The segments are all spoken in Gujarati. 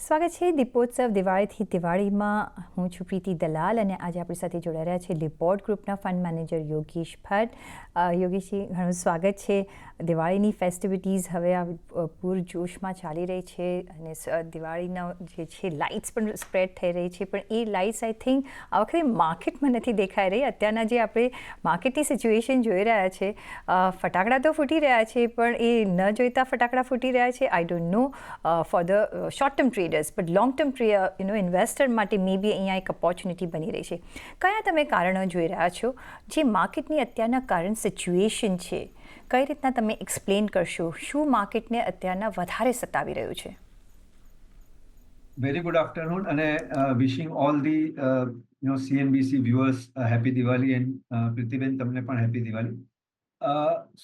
સ્વાગત છે દીપોત્સવ દિવાળીથી દિવાળીમાં. હું છું પ્રીતિ દલાલ અને આજે આપણી સાથે જોડાઈ રહ્યા છે LIBORD ગ્રુપના ફંડ મેનેજર યોગેશ ભટ્ટ. યોગેશજી, ઘણું સ્વાગત છે. દિવાળીની ફેસ્ટિવિટીઝ હવે પૂરજોશમાં ચાલી રહી છે અને દિવાળીના જે છે લાઇટ્સ પણ સ્પ્રેડ થઈ રહી છે, પણ એ લાઇટ્સ આઈ થિંક આ વખતે માર્કેટમાં નથી દેખાઈ રહી. અત્યારના જે આપણે માર્કેટની સિચ્યુએશન જોઈ રહ્યા છે, ફટાકડા તો ફૂટી રહ્યા છે પણ એ ન જોઈતા ફટાકડા ફૂટી રહ્યા છે. I don't know for the short term traders, but long term investor માટે મે બી અહીંયા એક ઓપોર્ચ્યુનિટી બની રહી છે. કયા તમે કારણો જોઈ રહ્યા છો જે માર્કેટની અત્યારના કરંટ સિચ્યુએશન છે? કઈ રીતના તમે એક્સપ્લેન કરશો શું માર્કેટને અત્યારના વધારે સતાવી રહ્યું છે? Very good afternoon and wishing all the CNBC viewers happy Diwali and Pritiben તમને પણ happy Diwali.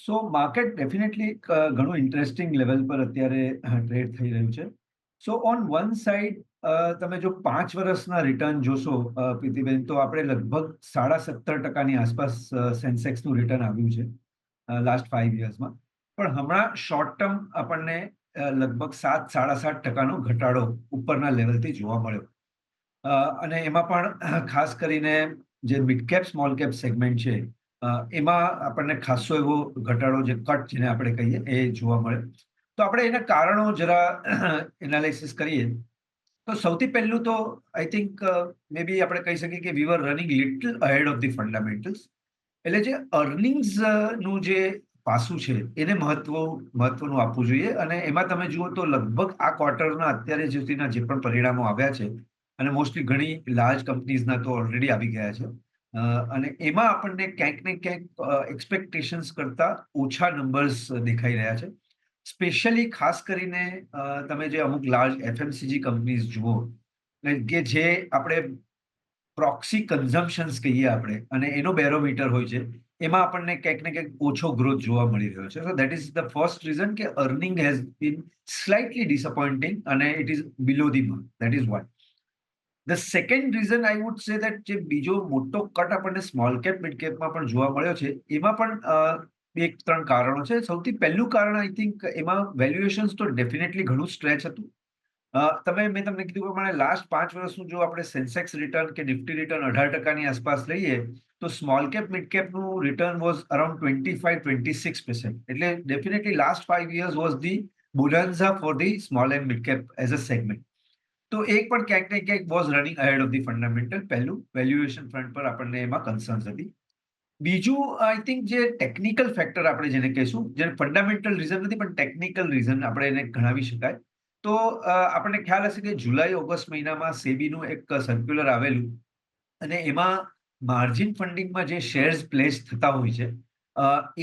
સો માર્કેટ ડેફિનેટલી ઘણું ઇન્ટરેસ્ટિંગ લેવલ પર અત્યારે ટ્રેડ થઈ રહ્યું છે. સો ઓન વન સાઇડ તમે જો 5 વર્ષના રિટર્ન જોશો પ્રીતિબેન, તો આપણે લગભગ 17.5% આસપાસ સેન્સેક્સનું રિટર્ન આવ્યું છે લાસ્ટ 5 યર્સમાં. પણ હમણાં શોર્ટ ટર્મ આપણને લગભગ 7-7.5% ઘટાડો ઉપરના લેવલથી જોવા મળ્યો. અને એમાં પણ ખાસ કરીને જે mid cap small cap segment છે એમાં આપણને ખાસો એવો ઘટાડો, જે કટ જેને આપણે કહીએ, એ જોવા મળે. તો આપણે એના કારણો જરા એનાલિસિસ કરીએ તો સૌથી પહેલું તો આઈ થિંક મે બી આપણે કહી શકીએ કે we were running little ahead of the fundamentals. એટલે જે અર્નિંગ્સનું જે પાસું છે એને મહત્વનું આપવું જોઈએ. અને એમાં તમે જુઓ તો લગભગ આ ક્વાર્ટરના અત્યારે સુધીના જે પણ પરિણામો આવ્યા છે, અને મોસ્ટલી ઘણી લાર્જ કંપનીઝના તો ઓલરેડી આવી ગયા છે, અને એમાં આપણને ક્યાંક ને ક્યાંક એક્સપેક્ટેશન્સ કરતા ઓછા નંબર્સ દેખાઈ રહ્યા છે. સ્પેશિયલી ખાસ કરીને તમે જે અમુક લાર્જ FMCG કંપનીઝ જુઓ કે જે આપણે પ્રોક્સી કન્ઝમ્પશન્સ કહીએ આપણે, અને એનો બેરોમીટર હોય છે, એમાં આપણને ક્યાંક ને ક્યાંક ઓછો ગ્રોથ જોવા મળી રહ્યો છે. So that is the first reason કે earning has been slightly disappointing અને it is below the mark. That is one. The second reason I would say that જે બીજો મોટો કટ આપણને સ્મોલ કેપ મિડ કેપમાં પણ જોવા મળ્યો છે, એમાં પણ 2-3 કારણો છે. સૌથી પહેલું કારણ આઈ થિંક એમાં વેલ્યુએશન્સ તો ડેફિનેટલી ઘણું સ્ટ્રેચ હતું. મેં તમને કીધું પ્રમાણે લાસ્ટ 5 વર્ષનું જો આપણે સેન્સેક્સ રિટર્ન કે નિફ્ટી રિટર્ન 18%ની આસપાસ લઈએ તો સ્મોલ કેપ મિડ કેપનું રિટર્ન વોઝ અરાઉન્ડ 25-26%. એટલે definitely last 5 years was the bonanza for the small and mid cap as a segment. તો એક પણ ક્યાંક ને ક્યાંક was running ahead of the fundamental. પહેલું, વેલ્યુએશન ફ્રન્ટ પર આપણને એમાં કન્સર્ન્સ હતી. બીજું, આઈ થિંક જે ટેકનિકલ ફેક્ટર આપણે જેને કહીશું, જેને ફંડામેન્ટલ રીઝન નથી પણ ટેકનિકલ રીઝન આપણે એને ગણાવી શકાય, તો આપણને ખ્યાલ હશે કે જુલાઈ-ઓગસ્ટ મહિનામાં સેબીનું એક સર્ક્યુલર આવેલું, અને એમાં માર્જિન ફંડિંગમાં જે શેર્સ પ્લેસ થતા હોય છે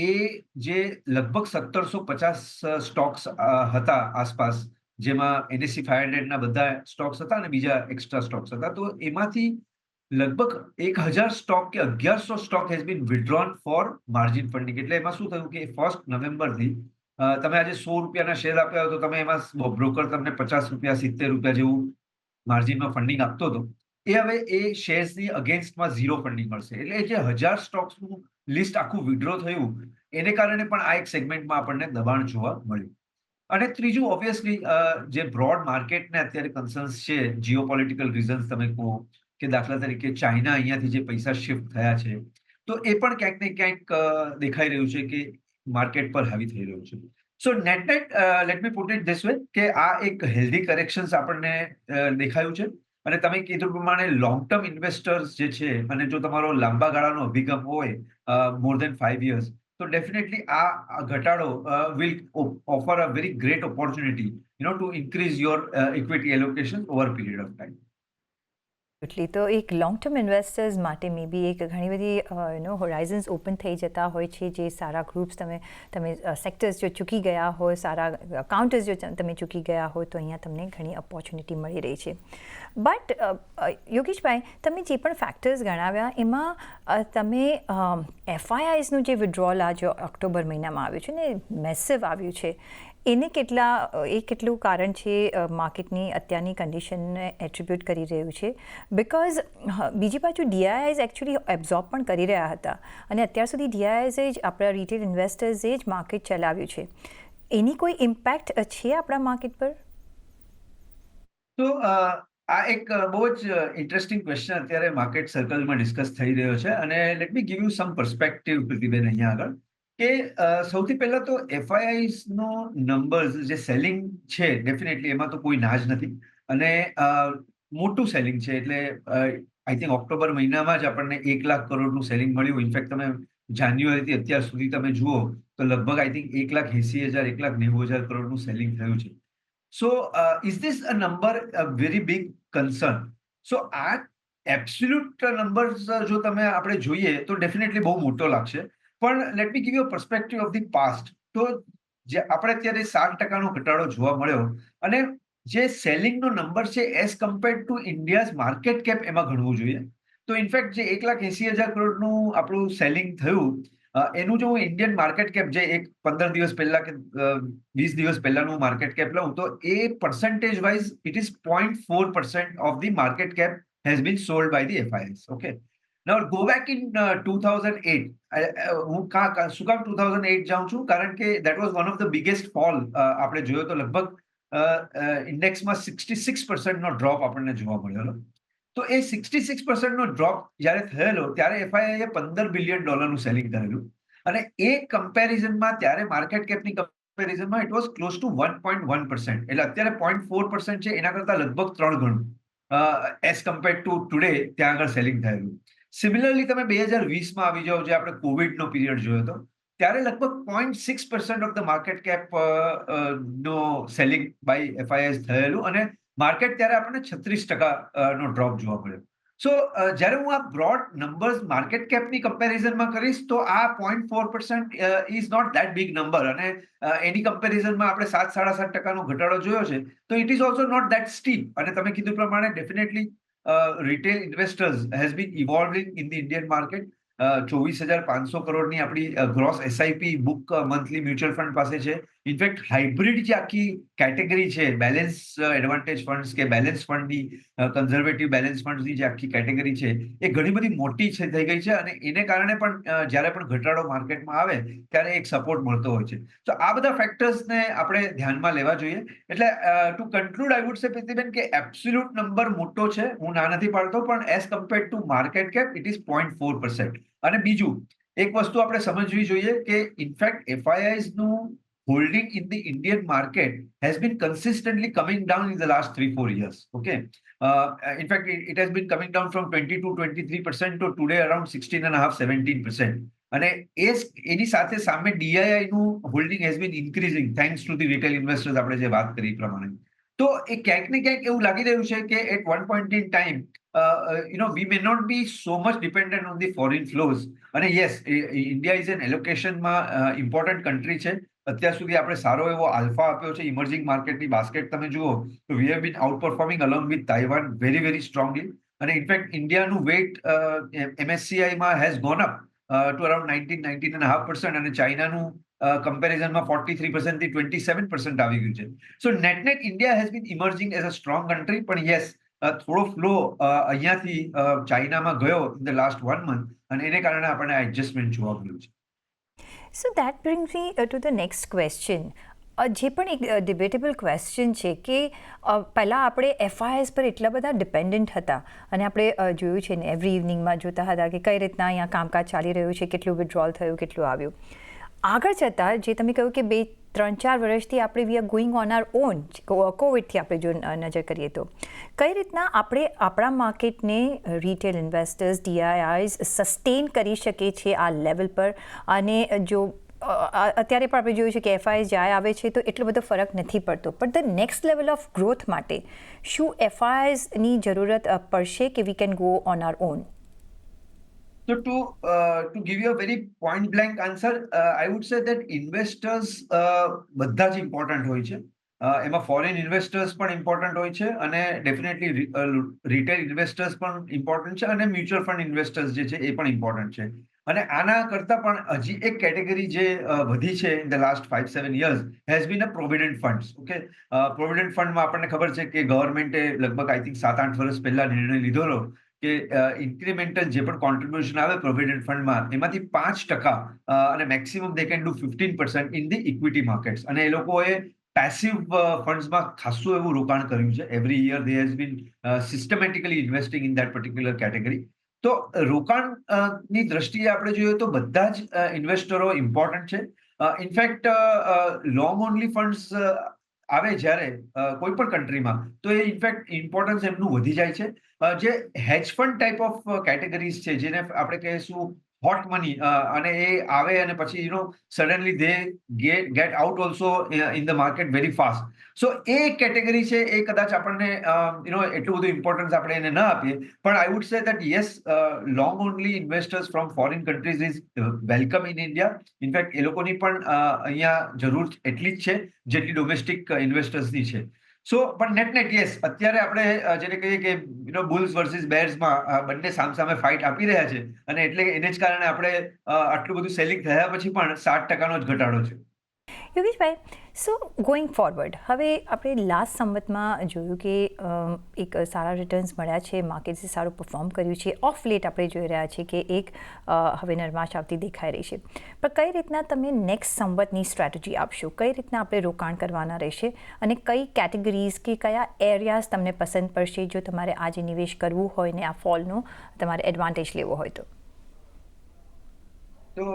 એ જે લગભગ 1750 સ્ટોક્સ હતા આસપાસ, જેમાં NSE 500ના બધા સ્ટોક્સ હતા અને બીજા એક્સ્ટ્રા સ્ટોક્સ હતા, તો એમાંથી લગભગ 1000 સ્ટોક કે 1100 stock has been withdrawn for margin funding. એટલે એમાં શું થયું કે 1 નવેમ્બરથી તમે આજે 100 રૂપિયાના શેર આપ્યા હોય તો તમે એમાં બ્રોકર તમને 50 રૂપિયા 70 રૂપિયા જેવું માર્જિનમાં ફંડિંગ આપતો હતો, એ હવે એ શેર્સની અગેન્સ્ટમાં ઝીરો ફંડિંગ મળશે. એટલે જે 1000 સ્ટોક્સનું લિસ્ટ આખું વિડ્રો થયું, એને કારણે પણ આ એક સેગમેન્ટમાં આપણને દબાણ જોવા મળ્યું. અને ત્રીજું, ઓબ્વિયસલી જે બ્રોડ માર્કેટને અત્યારે કન્સર્ન્સ છે, જીઓપોલિટિકલ રીઝન્સ તમે કહો કે દાખલા તરીકે ચાઇના અહીંયાથી જે પૈસા શિફ્ટ થયા છે, તો એ પણ ક્યાંક ને ક્યાંક દેખાઈ રહ્યું છે કે માર્કેટ પર હાવી થઈ રહ્યું છે. So net let me put it this way કે આ એક હેલ્ધી કરેક્શન્સ આપણને દેખાયું છે. અને તમે કીધું પ્રમાણે લોંગ ટર્મ ઇન્વેસ્ટર્સ જે છે, અને જો તમારો લાંબા ગાળાનો અભિગમ હોય મોર દેન 5 years, તો ડેફિનેટલી આ ઘટાડો will offer a very great opportunity two increase your equity allocation over period of time. એટલે તો એક લોંગ ટર્મ ઇન્વેસ્ટર્સ માટે મે બી એક ઘણી બધી હોરાઇઝન્સ ઓપન થઈ જતા હોય છે. જે સારા ગ્રુપ્સ તમે સેક્ટર્સ જો ચૂકી ગયા હોય, સારા કાઉન્ટર્સ જો તમે ચૂકી ગયા હોય, તો અહીંયા તમને ઘણી ઓપોર્ચ્યુનિટી મળી રહી છે. બટ યોગેશભાઈ, તમે જે પણ ફેક્ટર્સ ગણાવ્યા એમાં તમે FIIsનું જે વિડ્રોલ આ જો ઓક્ટોબર મહિનામાં આવ્યું છે ને, મેસિવ આવ્યું છે, એને કેટલું કારણ છે માર્કેટની અત્યારની કન્ડિશનને એટ્રીબ્યુટ કરી રહ્યું છે? બિકોઝ બીજી બાજુ DIIs એકચ્યુઅલી એબ્ઝોર્બ પણ કરી રહ્યા હતા, અને અત્યાર સુધી DIIs જ આપણા રિટેલ ઇન્વેસ્ટર્સે જ માર્કેટ ચલાવ્યું છે. એની કોઈ ઇમ્પેક્ટ છે આપણા માર્કેટ પર? તો આ એક બહુ જ ઇન્ટરેસ્ટિંગ ક્વેશ્ચન અત્યારે માર્કેટ સર્કલમાં ડિસ્કસ થઈ રહ્યો છે અને let me give you some perspective Pritiben અહીંયા આગળ કે સૌથી પહેલા તો એફઆઈઆઈસ નો નંબર્સ જે સેલિંગ છે ડેફિનેટલી એમાં તો કોઈ ના જ નથી અને મોટું સેલિંગ છે એટલે આઈ થિંક ઓક્ટોબર મહિનામાં જ આપણને 1 લાખ કરોડનું સેલિંગ મળ્યું. ઇનફેક્ટ તમે જાન્યુઆરીથી અત્યાર સુધી તમે જુઓ તો લગભગ આઈ થિંક 1,80,000 1,90,000 કરોડનું સેલિંગ થયું છે. So, is this a number a very big concern? So, આ એબ્સોલ્યુટ નંબર્સ જો તમે આપણે જોઈએ તો ડેફિનેટલી બહુ મોટો લાગશે. પણ let me give you perspective of the past. તો જે આપણે અત્યારે 7% ઘટાડો જોવા મળ્યો અને જે સેલિંગનો નંબર છે as compared to India's market cap એમાં ગણવું જોઈએ. તો ઇનફેક્ટ જે 1,80,000 કરોડનું આપણું સેલિંગ થયું એનું જો હું ઇન્ડિયન માર્કેટ કેપ જે એક 15 દિવસ પહેલા કે 20 દિવસ પહેલાનું માર્કેટ કેપ લઉં તો એ percentage wise it is 0.4% of the market cap has been sold by the FIs. Okay. Now go back in 2008. હું શું કામ 2008 જાઉં છું કારણ કે that was one of the biggest fall આપણે જોયો તો લગભગ ઇન્ડેક્સમાં 66% નો ડ્રોપ આપણને જોવા મળ્યો. તો એ 66% નો ડ્રોપ જ્યારે થયેલો ત્યારે એફઆઈઆઈએ $15 બિલિયન સેલિંગ કરેલું અને એ કમ્પેરિઝનમાં ત્યારે માર્કેટ કેપની કમ્પેરિઝનમાં ઇટ વોઝ ક્લોઝ ટુ 1.1%. એટલે અત્યારે 0.4% છે એના કરતા લગભગ 3 ગણું એઝ કમ્પેર્ડ ટુ ટુડે ત્યાં આગળ સેલિંગ થયેલું. સિમિલરલી તમે 2020માં આવી જાઓ જે આપણે કોવિડનો પીરિયડ જોયો હતો ત્યારે લગભગ 0.6% ઓફ ધ માર્કેટ કેપ નો સેલિંગ બાય એફઆઈઆઈ થયેલું અને માર્કેટ ત્યારે આપણને 36% નો ડ્રોપ જોવા મળ્યો. સો જ્યારે હું આ બ્રોડ નંબર્સ માર્કેટ કેપની કમ્પેરિઝનમાં કરીશ તો આ 0.4% is not that big number અને એની કમ્પેરિઝનમાં આપણે 7-7.5% ઘટાડો જોયો છે તો it is also not that steep અને તમે કીધું પ્રમાણે definitely retail investors has been evolving in the Indian market. 24,500 કરોડની આપણી gross SIP book monthly mutual fund પાસે છે. ઇનફેક્ટ હાઇબ્રિડ જે આખી કેટેગરી છે બેલેન્સ એડવાન્ટેજ ફંડ્સ કે બેલેન્સ ફંડની કન્ઝર્વેટિવ બેલેન્સ ફંડ્સની જે આખી કેટેગરી છે એ ઘણી બધી મોટી છે થઈ ગઈ છે અને એને કારણે પણ જ્યારે પણ ઘટાડો માર્કેટમાં આવે ત્યારે એક સપોર્ટ મળતો હોય છે. તો આ બધા ફેક્ટર્સને આપણે ધ્યાનમાં લેવા જોઈએ. એટલે ટુ કન્ક્લુડ આઈ વુડ સે પ્રીતિબેન કે એબ્સોલ્યુટ નંબર મોટો છે હું ના નથી પાડતો પણ as compared to market cap it is 0.4%. અને બીજું એક વસ્તુ આપણે સમજવી જોઈએ કે ઇનફેક્ટ એફઆઈઆઈસ નું holding in the Indian market has been consistently coming down in the last 3-4 years. Okay. In fact, it has been coming down from 22-23% to today around 16.5-17%. અને એની સાથે સામે ડીઆઈઆઈ નું holding has been increasing thanks to the retail investors આપણે જે વાત કરી પ્રમાણે. તો એ ક્યાંક ને ક્યાંક એવું લાગી રહ્યું છે કે at one point in time we may not be so much dependent on the foreign flows. અને યસ ઇન્ડિયા ઇઝ એન એલોકેશનમાં ઇમ્પોર્ટન્ટ કન્ટ્રી છે. અત્યાર સુધી આપણે સારો એવો આલ્ફા આપ્યો છે ઇમર્જિંગ માર્કેટની બાસ્કેટ તમે જુઓ તો we have been outperforming along with Taiwan very very strongly અને ઇનફેક્ટ ઇન્ડિયાનું વેઇટ એમએસસીઆઈમાં has gone up to around 19.5% અને ચાઇનાનું કમ્પેરિઝનમાં 43% થી 27% આવી ગયું છે. So net net India has been emerging as a strong country પણ યસ થોડો ફ્લો અહીંયાથી ચાઇનામાં ગયો ઇન ધ લાસ્ટ 1 મંથ અને એને કારણે આપણને આ એડજસ્ટમેન્ટ જોવા મળ્યું છે. So that brings me to the next question. જે પણ એક ડિબેટેબલ ક્વેશ્ચન છે કે પહેલાં આપણે એફઆઈએસ પર એટલા બધા ડિપેન્ડન્ટ હતા અને આપણે જોયું છે ને એવરી ઇવનિંગમાં જોતા હતા કે કઈ રીતના અહીંયા કામકાજ ચાલી રહ્યું છે, કેટલું વિડ્રોલ થયું, કેટલું આવ્યું. આગળ જતાં જે તમે કહ્યું કે 3-4 વર્ષથી આપણે we are going on are on, કોવિડથી આપણે જો નજર કરીએ તો કઈ રીતના આપણે આપણા માર્કેટને રિટેલ ઇન્વેસ્ટર્સ ડીઆઈઆઈઝ સસ્ટેન કરી શકે છે આ લેવલ પર અને જો અત્યારે પણ આપણે જોયું છે કે એફઆઈ જાય આવે છે તો એટલો બધો ફરક નથી પડતો પણ the next level of growth માટે શું એફઆઈની જરૂરત પડશે કે we can go on are on? So to give you a very point blank answer, I would say that investors બધા જ ઇમ્પોર્ટન્ટ હોય છે. એમાં ફોરેન ઇન્વેસ્ટર્સ પણ ઇમ્પોર્ટન્ટ હોય છે અને ડેફિનેટલી રિટેલ ઇન્વેસ્ટર્સ પણ ઇમ્પોર્ટન્ટ છે અને મ્યુચ્યુઅલ ફંડ ઇન્વેસ્ટર્સ જે છે એ પણ ઇમ્પોર્ટન્ટ છે. અને આના કરતા પણ હજી એક કેટેગરી જે વધી છે in the last 5-7 years has been a provident funds. Okay, provident ફંડમાં આપણને ખબર છે કે ગવર્મેન્ટે લગભગ આઈ થિંક 7-8 વર્ષ પહેલા નિર્ણય લીધેલો કે ઇન્ક્રીમેન્ટલ જે પણ કોન્ટ્રીબ્યુશન આવે પ્રોવિડન્ટ ફંડમાં એમાંથી 5% અને maximum they can do 15% in the equity markets અને એ લોકોએ પેસિવ ફંડ્સમાં ખાસું એવું રોકાણ કર્યું છે. Every year they has been systematically investing in that particular category. તો રોકાણની દ્રષ્ટિએ આપણે જોઈએ તો બધા જ ઇન્વેસ્ટરો ઇમ્પોર્ટન્ટ છે. ઇનફેક્ટ લોંગ ઓનલી ફંડ્સ આવે જ્યારે કોઈ પણ કન્ટ્રીમાં તો એ ઇનફેક્ટ ઇમ્પોર્ટન્સ એમનું વધી જાય છે. જે હેજ ફંડ ટાઈપ ઓફ કેટેગરીઝ છે જેને આપણે કહીશું હોટ મની અને એ આવે અને પછી suddenly they get out also in the market very fast. So A category છે એ કદાચ આપણને એટલું બધું ઇમ્પોર્ટન્સ આપણે એને ન આપીએ, પણ I would say that yes, long only investors from foreign countries is welcome in India. In fact એ લોકોની પણ અહીંયા જરૂર એટલી જ છે જેટલી ડોમેસ્ટિક ઇન્વેસ્ટર્સની છે. સો પણ નેટ યસ, અત્યારે આપણે જેને કહીએ કે બુલ્સ વર્સિસ બેર્સમાં બંને સામસામે ફાઇટ આપી રહ્યા છે અને એટલે એને જ કારણે આપણે આટલું બધું સેલિંગ થયા પછી પણ 7% જ ઘટાડો છે. યોગેશભાઈ, સો ગોઈંગ ફોરવર્ડ, હવે આપણે લાસ્ટ સંવતમાં જોયું કે એક સારા રિટર્ન્સ મળ્યા છે, માર્કેટ્સે સારું પરફોર્મ કર્યું છે. ઓફ લેટ આપણે જોઈ રહ્યા છીએ કે એક હવે નરમાશ આવતી દેખાઈ રહી છે. પણ કઈ રીતના તમે નેક્સ્ટ સંવતની સ્ટ્રેટેજી આપશો? કઈ રીતના આપણે રોકાણ કરવાના રહેશે અને કઈ કેટેગરીઝ કે કયા એરિયાઝ તમને પસંદ પડશે જો તમારે આજે નિવેશ કરવું હોય ને આ ફોલનો તમારે એડવાન્ટેજ લેવો હોય તો? તો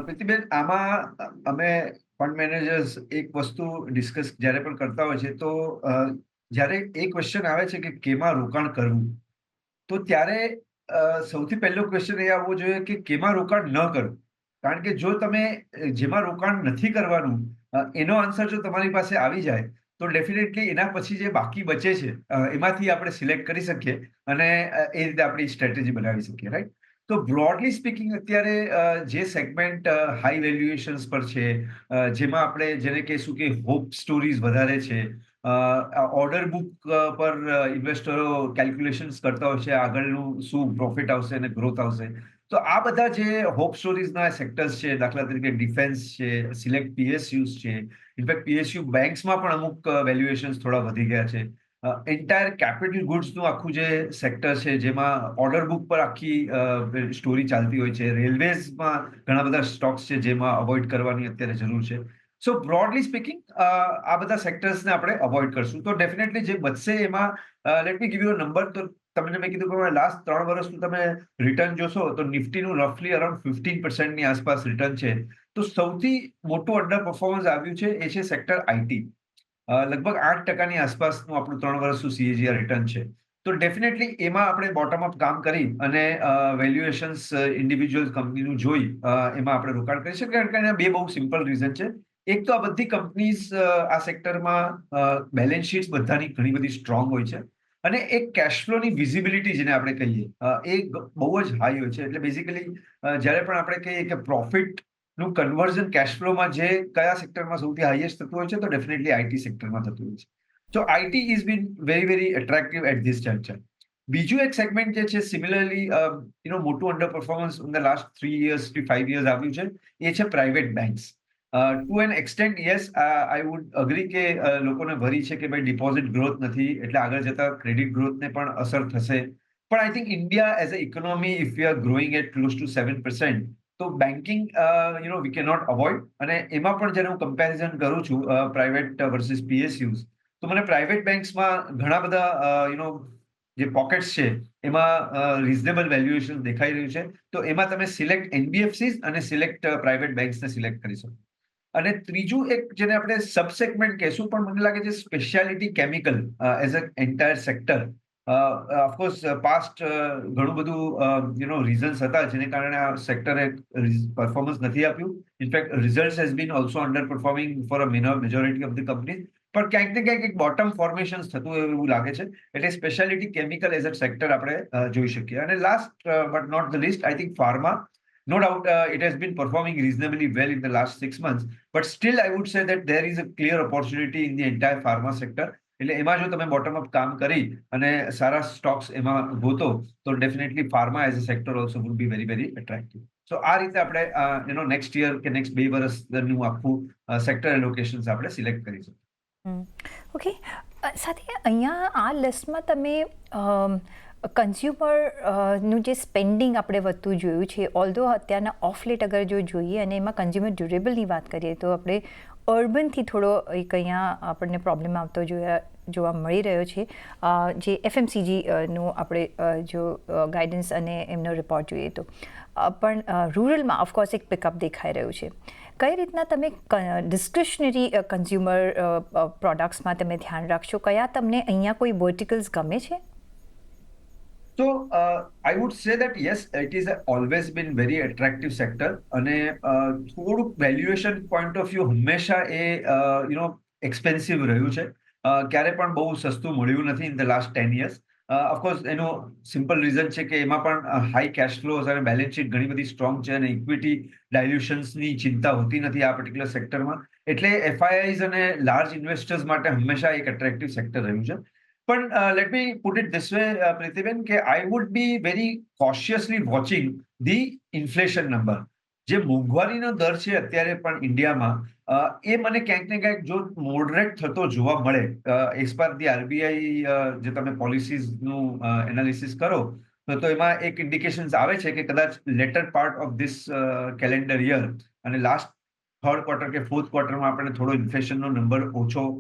પ્રીતિબેન, આમાં અમે ફંડ મેનેજર્સ એક વસ્તુ ડિસ્કસ જ્યારે પણ કરતા હોય છે તો જ્યારે એ ક્વેશ્ચન આવે છે કે કેમાં રોકાણ કરવું, તો ત્યારે સૌથી પહેલો ક્વેશ્ચન એ આવવો જોઈએ કે કેમાં રોકાણ ન કરવું. કારણ કે જો તમે જેમાં રોકાણ નથી કરવાનું એનો આન્સર જો તમારી પાસે આવી જાય તો ડેફિનેટલી એના પછી જે બાકી બચે છે એમાંથી આપણે સિલેક્ટ કરી શકીએ અને એ રીતે આપણી સ્ટ્રેટેજી બનાવી શકીએ, રાઈટ? તો બ્રોડલી સ્પીકિંગ અત્યારે જે સેગમેન્ટ હાઈ વેલ્યુએશન્સ પર છે, જેમાં આપણે જેને કહીશું કે હોપ સ્ટોરીઝ વધારે છે, ઓર્ડર બુક પર ઇન્વેસ્ટરો કેલ્ક્યુલેશન્સ કરતા હોય છે આગળનું શું પ્રોફિટ આવશે અને ગ્રોથ આવશે. તો આ બધા જે હોપ સ્ટોરીઝના સેક્ટર્સ છે, દાખલા તરીકે ડિફેન્સ છે, સિલેક્ટ પીએસયુઝ છે, ઇનફેક્ટ પીએસયુ બેંક્સમાં પણ અમુક વેલ્યુએશન્સ થોડા વધી ગયા છે. એન્ટાયર કેપિટલ ગુડ્સનું આખું જે સેક્ટર છે જેમાં ઓર્ડર બુક પર આખી સ્ટોરી ચાલતી હોય છે. રેલવેઝમાં ઘણા બધા સ્ટોક્સ છે જેમાં અવોઇડ કરવાની અત્યારે જરૂર છે. સો બ્રોડલી સ્પીકિંગ આ બધા સેક્ટર્સને આપણે અવોઇડ કરશું તો ડેફિનેટલી જે બચશે એમાં late me give you a number. તો તમને મેં કીધું કે લાસ્ટ 3 વર્ષનું તમે રિટર્ન જોશો તો નિફ્ટીનું રફલી અરાઉન્ડ 15%ની આસપાસ રિટર્ન છે. તો સૌથી મોટું અંડર પરફોર્મન્સ આવ્યું છે એ છે સેક્ટર આઈટી. લગભગ 8%ની આસપાસનું આપણું 3 વર્ષનું CAGR રિટર્ન છે. તો ડેફિનેટલી એમાં આપણે બોટમ અપ કામ કરી અને વેલ્યુએશન્સ ઇન્ડિવિજ્યુઅલ કંપનીનું જોઈ એમાં આપણે રોકાણ કરી શકીએ. કારણ કે એના બે બહુ સિમ્પલ રીઝન છે. એક તો આ બધી કંપનીઝ આ સેક્ટરમાં બેલેન્સ શીટ્સ બધાની ઘણી બધી સ્ટ્રોંગ હોય છે અને એક કેશ ફ્લોની વિઝિબિલિટી જેને આપણે કહીએ એ બહુ જ હાઈ હોય છે. એટલે બેઝિકલી જ્યારે પણ આપણે કહીએ કે પ્રોફિટનું કન્વર્ઝન કેશ ફ્લોમાં જે કયા સેક્ટરમાં સૌથી હાઈએસ્ટ થતું હોય છે તો ડેફિનેટલી આઈટી સેક્ટરમાં થતું હોય છે. So IT is been very attractive at this juncture. બીજું એક સેગમેન્ટ જે છે સિમિલરલી મોટું under performance in the last 3 years to 5 years આવ્યું છે એ છે private banks. To an extent yes, I would agree કે લોકોને વરી છે કે ભાઈ ડિપોઝિટ ગ્રોથ નથી એટલે આગળ જતા ક્રેડિટ ગ્રોથને પણ અસર થશે. પણ I think India as a economy if we are growing at close to 7%, તો banking we can not avoid. અને એમાં પણ જ્યારે હું કમ્પેરિઝન કરું છું પ્રાઇવેટ વર્સિસ PSUs, તો મને પ્રાઇવેટ બેંક્સમાં ઘણા બધા જે પોકેટ્સ છે એમાં રિઝનેબલ વેલ્યુએશન દેખાઈ રહ્યું છે. તો એમાં તમે સિલેક્ટ NBFCs અને સિલેક્ટ પ્રાઇવેટ બેંક્સને સિલેક્ટ કરી શકો. અને ત્રીજું એક જેને આપણે સબસેગમેન્ટ કહેશું પણ મને લાગે છે speciality chemical as a entire sector. Of course past ઘણું બધું રીઝન્સ હતા જેને કારણે આ સેક્ટરે પરફોર્મન્સ નથી આપ્યું. In fact result has been also under performing for a majority of the company. પણ ક્યાંક ને ક્યાંક એક બોટમ ફોર્મેશન થતું એવું લાગે છે. એટલે speciality chemical as a sector આપણે જોઈ શકીએ. અને last but not the least, I think pharma. No doubt, it has been performing reasonably well in the last 6 months, but still I would say that there is a clear opportunity in the entire pharma sector. એટલે એમાં જો તમે બોટમ અપ કામ કરી અને સારા સ્ટોક્સ એમાં ગોતો તો definitely pharma as a sector also would be very attractive. So આ રીતે આપણે નેક્સ્ટ યર કે નેક્સ્ટ 2 વર્ષનું આખું સેક્ટર એલોકેશન્સ આપણે સિલેક્ટ કરી શકીએ. ઓકે, સાથે અહીંયા આ લિસ્ટમાં તમે કન્ઝ્યુમરનું જે સ્પેન્ડિંગ આપણે વધતું જોયું છે, ઓલ્ધો અત્યારના ઓફ લેટ અગર જો જોઈએ અને એમાં કન્ઝ્યુમર ડ્યુરેબલની વાત કરીએ તો આપણે અર્બનથી થોડો એક અહીંયા આપણને પ્રોબ્લેમ આવતો જોવા મળી રહ્યો છે, જે FMCGનું આપણે જો ગાઈડન્સ અને એમનો રિપોર્ટ જોઈએ તો પણ રૂરલમાં ઓફકોર્સ એક પિકઅપ દેખાઈ રહ્યું છે. કઈ રીતના તમે ડિસ્ક્રિશનરી કન્ઝ્યુમર પ્રોડક્ટ્સમાં તમે ધ્યાન રાખશો? કયા તમને અહીંયા કોઈ વર્ટિકલ્સ ગમે છે? So I would say that yes, it is always been very attractive sector અને થોડુંક વેલ્યુએશન પોઈન્ટ ઓફ વ્યૂ હંમેશા એ એક્સપેન્સિવ રહ્યું છે. ક્યારે પણ બહુ સસ્તું મળ્યું નથી in the last 10 years. Of course એનું સિમ્પલ રીઝન છે કે એમાં પણ હાઈ કેશ ફ્લોઝ અને બેલેન્સ શીટ ઘણી બધી સ્ટ્રોંગ છે અને ઇક્વિટી ડાયલ્યુશન્સની ચિંતા હોતી નથી આ પર્ટિક્યુલર સેક્ટરમાં. એટલે FIIs અને લાર્જ ઇન્વેસ્ટર્સ માટે હંમેશા એક એટ્રેક્ટિવ સેક્ટર રહ્યું છે. But let me put it this way, Prithiben, I would be very cautiously watching the inflation number. જે મોંઘવારીનો દર છે અત્યારે પણ ઇન્ડિયામાં એ મને ક્યાંક ને ક્યાંક જો મોડરેટ થતો જોવા મળે એઝ પર ધી RBI જે તમે પોલિસીઝનું એનાલિસિસ કરો તો એમાં એક ઇન્ડિકેશન્સ આવે છે કે કદાચ letter part of this calendar year અને લાસ્ટ થર્ડ ક્વાર્ટર કે ફોર્થ ક્વાર્ટરમાં આપણને થોડો ઇન્ફ્લેશનનો નંબર ઓછો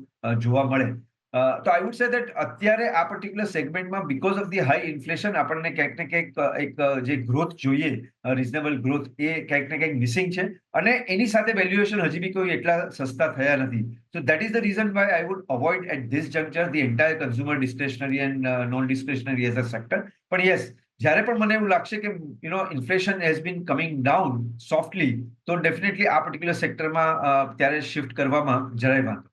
જોવા મળે. તો આઈ વુડ સે દેટ અત્યારે આ પર્ટિક્યુલર સેગમેન્ટમાં because of the high inflation આપણને ક્યાંક ને ક્યાંક એક જે ગ્રોથ જોઈએ રિઝનેબલ ગ્રોથ એ ક્યાંક ને ક્યાંક મિસિંગ છે અને એની સાથે વેલ્યુએશન હજી બી કોઈ એટલા સસ્તા થયા નથી. So that is the reason why I would avoid at this juncture the entire consumer discretionary and non discretionary as a sector. પણ યસ, જ્યારે પણ મને એવું લાગશે કે inflation has been coming down softly તો ડેફિનેટલી આ પર્ટિક્યુલર સેક્ટરમાં ત્યારે શિફ્ટ કરવામાં જરાય વાંધો.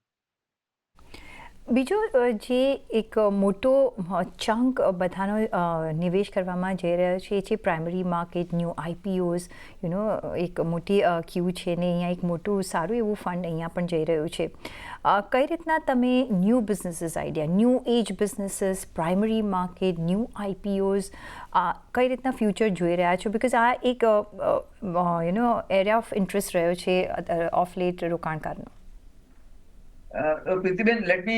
બીજો જે એક મોટો ચંક બધાનો નિવેશ કરવામાં જઈ રહ્યો છે એ છે પ્રાઇમરી માર્કેટ, ન્યૂ IPOs. એક મોટી ક્યુ છે ને અહીંયા એક મોટું સારું એવું ફંડ અહીંયા પણ જઈ રહ્યું છે. કઈ રીતના તમે new businesses idea, new age businesses, primary market, new IPOs કઈ રીતના ફ્યુચર જોઈ રહ્યા છો? બિકોઝ આ એક એરિયા ઓફ ઇન્ટરેસ્ટ રહ્યો છે ઓફ લેટ રોકાણકારનો. Prithiben, let me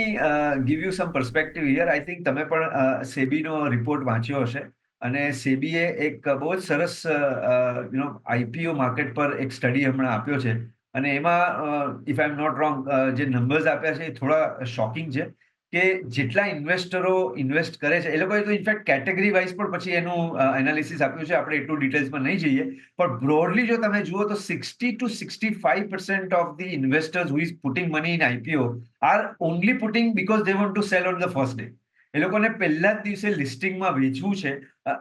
give you some perspective here. I think તમે પણ સેબીનો રિપોર્ટ વાંચ્યો હશે અને સેબીએ એક બહુ જ સરસ IPO માર્કેટ પર એક સ્ટડી હમણાં આપ્યો છે અને એમાં if I am not wrong જે નંબર્સ આપ્યા છે એ થોડા શોકિંગ છે કે જેટલા ઇન્વેસ્ટરો ઇન્વેસ્ટ કરે છે એ લોકોએ તો ઇનફેક્ટ કેટેગરી વાઇઝ પણ પછી એનું એનાલિસિસ આપ્યું છે. આપણે એટલું ડિટેલ્સમાં નહીં જઈએ પણ બ્રોડલી જો તમે જુઓ તો 60 to 65% of the investors who is putting money in IPO are only putting because they want to sell on the first day. એ લોકોને પહેલા જ દિવસે લિસ્ટિંગમાં વેચવું છે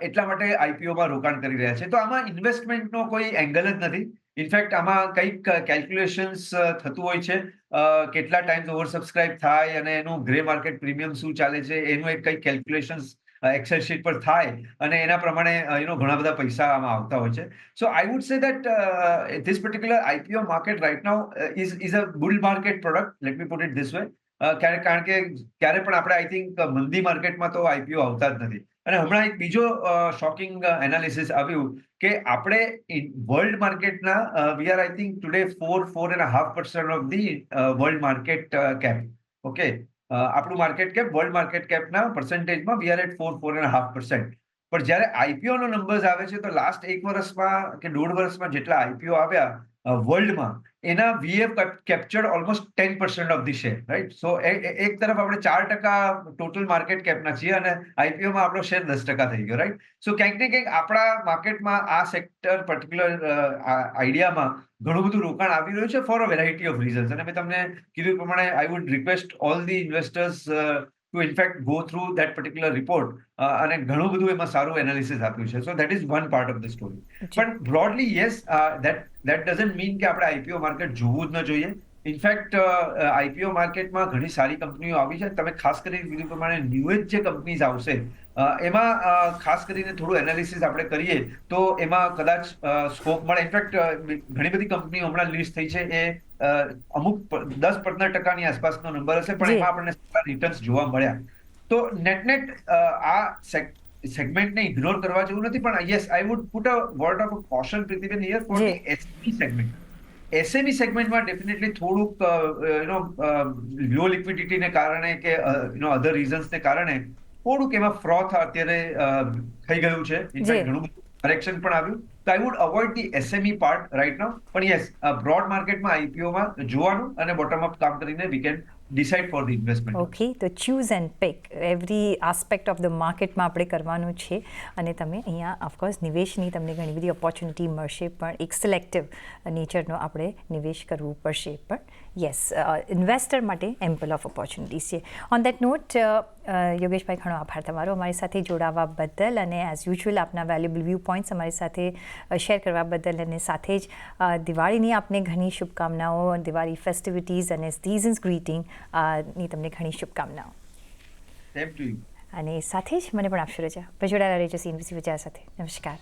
એટલા માટે IPOમાં રોકાણ કરી રહ્યા છે. તો આમાં ઇન્વેસ્ટમેન્ટનો કોઈ એંગલ જ નથી. ઇનફેક્ટ આમાં કંઈક કેલ્ક્યુલેશન્સ થતું હોય છે કેટલા ટાઈમ્સ ઓવરસબસ્ક્રાઇબ થાય અને એનું ગ્રે માર્કેટ પ્રીમિયમ શું ચાલે છે એનું એક કંઈક કેલ્ક્યુલેશન્સ એક્સેલ શીટ પર થાય અને એના પ્રમાણે ઘણા બધા પૈસા આમાં આવતા હોય છે. So I would say that this particular IPO market right now is a bull market product. Let me put it this way. કારણ કે ક્યારે પણ આપણે આઈ થિંક મંદી માર્કેટમાં તો IPO આવતા જ નથી. અને હમણાં એક બીજો શોકિંગ એનાલિસિસ આવ્યું કે આપણે વર્લ્ડ માર્કેટના we are I think today 4.5% of the world market cap. Okay, આપણું માર્કેટ કેપ વર્લ્ડ માર્કેટ કેપના પર્સન્ટેજમાં વી આર એટ 4.5%. પણ જ્યારે IPO નો નંબર્સ આવે છે તો લાસ્ટ એક વર્ષમાં કે દોઢ વર્ષમાં જેટલા IPO આવ્યા વર્લ્ડમાં એના we have captured almost 10% of the share, right. So એક તરફ આપણે 4% ટોટલ માર્કેટ કેપના છીએ અને IPOમાં આપણો શેર 10% થઈ ગયો, રાઈટ. સો ક્યાંક ને ક્યાંક આપણા માર્કેટમાં આ સેક્ટર પર્ટિક્યુલર આઈડિયામાં ઘણું બધું રોકાણ આવી રહ્યું છે for a variety of reasons. અને મેં તમને કીધું પ્રમાણે I would request all the investors to in fact go through that particular report અને ઘણું બધું એમાં સારું એનાલિસિસ આપ્યું છે. So that is one part of the story. But broadly yes, that doesn't mean કે આપણે IPO માર્કેટ જોવું જ ન જોઈએ. ઇનફેક્ટ IPO માર્કેટમાં ઘણી સારી કંપનીઓ આવી છે. તમે ખાસ કરીને કીધું પ્રમાણે ન્યૂએજ જે કંપનીઝ આવશે એમાં ખાસ કરીને થોડું એનાલિસિસ આપણે કરીએ તો એમાં કદાચ સ્કોપ મળે. ઇનફેક્ટ ઘણી બધી કંપનીઓ હમણાં લિસ્ટ થઈ છે એ અમુક 10-15% આસપાસનો નંબર હશે પણ એમાં આપણને સારા રિટર્ન્સ જોવા મળ્યા. તો નેટ આ સેગમેન્ટને ઇગ્નોર કરવા જેવું નથી. પણ yes, I would put a word of caution Pritiben here for the SME segment. SME સેગમેન્ટમાં ડેફિનેટલી થોડુંક લો લિક્વિડિટીને કારણે કે અધર રીઝન્સને કારણે થોડુંક એમાં ફ્રોથ અત્યારે થઈ ગયું છે. ઇનફેક્ટ ઘણું બધું કરેક્શન પણ આવ્યું. તો I would avoid the SME part right now. પણ યસ, બ્રોડ માર્કેટમાં IPOમાં જોવાનું અને બોટમ અપ કામ કરીને we can decide for the investment. Okay, તો choose and pick every aspect of the માર્કેટમાં આપણે કરવાનું છે અને તમે અહીંયા ઓફકોર્સ નિવેશની તમને ઘણી બધી ઓપોર્ચ્યુનિટી મળશે, પણ એક સિલેક્ટિવ નેચરનો આપણે નિવેશ કરવું પડશે. પણ યસ, ઇન્વેસ્ટર માટે એમ્પલ ઓફ ઓપોર્ચ્યુનિટીઝ છે. ઓન દેટ નોટ યોગેશભાઈ, ઘણો આભાર તમારો અમારી સાથે જોડાવા બદલ અને એઝ યુઝ્યુઅલ આપના વેલ્યુબલ વ્યૂ પોઈન્ટ્સ અમારી સાથે શેર કરવા બદલ, અને સાથે જ દિવાળીની આપને ઘણી શુભકામનાઓ, દિવાળી ફેસ્ટિવિટીઝ અને સિઝન્સ ગ્રીટિંગ ની તમને ઘણી શુભકામનાઓ. Same to you. અને સાથે જ મને પણ આપશો રજા. જોડાયેલા રહેજો CNBC બજાર સાથે. નમસ્કાર.